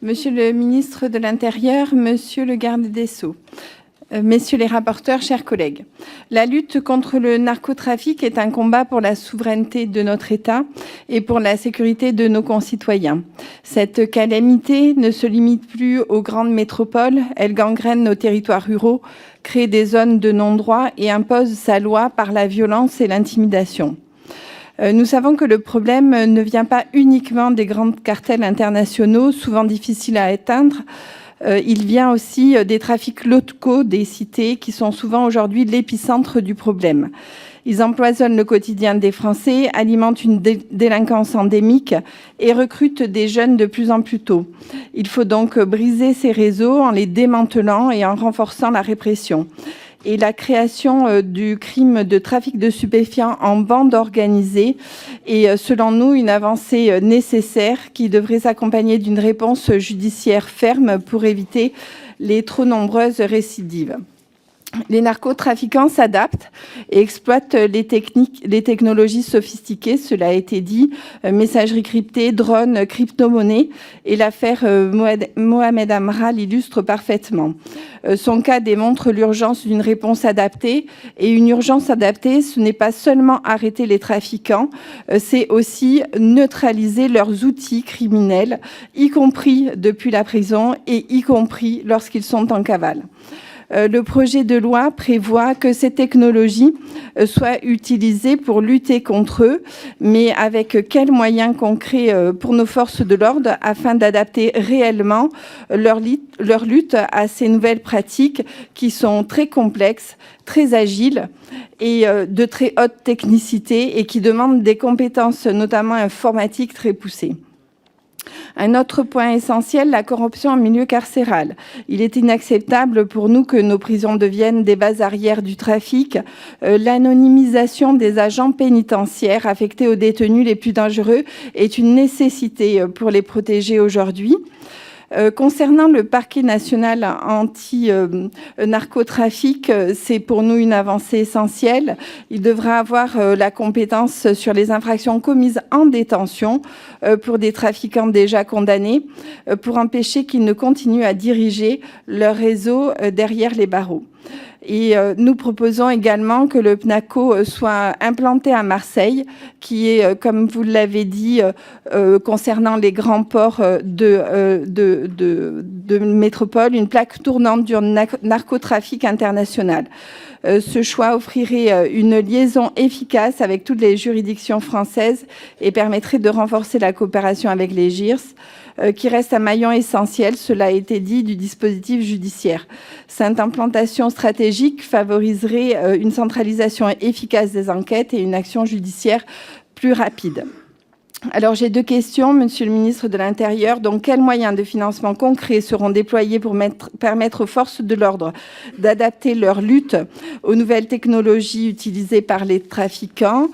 Monsieur le ministre de l'Intérieur, monsieur le garde des Sceaux, messieurs les rapporteurs, chers collègues, la lutte contre le narcotrafic est un combat pour la souveraineté de notre État et pour la sécurité de nos concitoyens. Cette calamité ne se limite plus aux grandes métropoles, elle gangrène nos territoires ruraux, crée des zones de non-droit et impose sa loi par la violence et l'intimidation. Nous savons que le problème ne vient pas uniquement des grands cartels internationaux, souvent difficiles à atteindre. Il vient aussi des trafics locaux des cités qui sont souvent aujourd'hui l'épicentre du problème. Ils empoisonnent le quotidien des Français, alimentent une délinquance endémique et recrutent des jeunes de plus en plus tôt. Il faut donc briser ces réseaux en les démantelant et en renforçant la répression. Et la création du crime de trafic de stupéfiants en bande organisée est, selon nous, une avancée nécessaire qui devrait s'accompagner d'une réponse judiciaire ferme pour éviter les trop nombreuses récidives. Les narcotrafiquants s'adaptent et exploitent les technologies sophistiquées, cela a été dit, messagerie cryptée, drones, crypto-monnaies, et l'affaire Mohamed Amra l'illustre parfaitement. Son cas démontre l'urgence d'une réponse adaptée, et une urgence adaptée, ce n'est pas seulement arrêter les trafiquants, c'est aussi neutraliser leurs outils criminels, y compris depuis la prison et y compris lorsqu'ils sont en cavale. Le projet de loi prévoit que ces technologies soient utilisées pour lutter contre eux, mais avec quels moyens concrets pour nos forces de l'ordre afin d'adapter réellement leur lutte à ces nouvelles pratiques qui sont très complexes, très agiles et de très haute technicité et qui demandent des compétences, notamment informatiques, très poussées. Un autre point essentiel, la corruption en milieu carcéral. Il est inacceptable pour nous que nos prisons deviennent des bases arrières du trafic. L'anonymisation des agents pénitentiaires affectés aux détenus les plus dangereux est une nécessité pour les protéger aujourd'hui. Concernant le parquet national anti-narcotrafic, c'est pour nous une avancée essentielle. Il devra avoir la compétence sur les infractions commises en détention pour des trafiquants déjà condamnés, pour empêcher qu'ils ne continuent à diriger leur réseau derrière les barreaux. Et nous proposons également que le PNACO soit implanté à Marseille, qui est, comme vous l'avez dit, concernant les grands ports de métropole, une plaque tournante du narcotrafic international. Ce choix offrirait une liaison efficace avec toutes les juridictions françaises et permettrait de renforcer la coopération avec les JIRS, qui reste un maillon essentiel, cela a été dit, du dispositif judiciaire. Cette implantation stratégique favoriserait une centralisation efficace des enquêtes et une action judiciaire plus rapide. Alors j'ai deux questions, monsieur le ministre de l'Intérieur. Donc quels moyens de financement concrets seront déployés pour permettre aux forces de l'ordre d'adapter leur lutte aux nouvelles technologies utilisées par les trafiquants?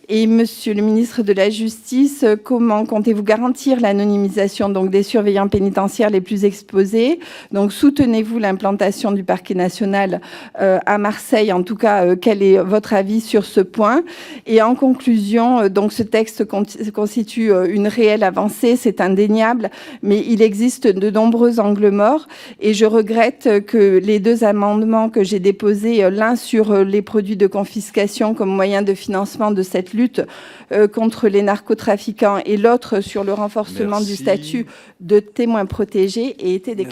Et monsieur le ministre de la Justice, comment comptez-vous garantir l'anonymisation des surveillants pénitentiaires les plus exposés? Donc soutenez-vous l'implantation du parquet national à Marseille? En tout cas, quel est votre avis sur ce point? Et en conclusion, donc ce texte constitue une réelle avancée, c'est indéniable, mais il existe de nombreux angles morts et je regrette que les deux amendements que j'ai déposés, l'un sur les produits de confiscation comme moyen de financement de cette lutte contre les narcotrafiquants et l'autre sur le renforcement du statut de témoin protégé, aient été déclarés.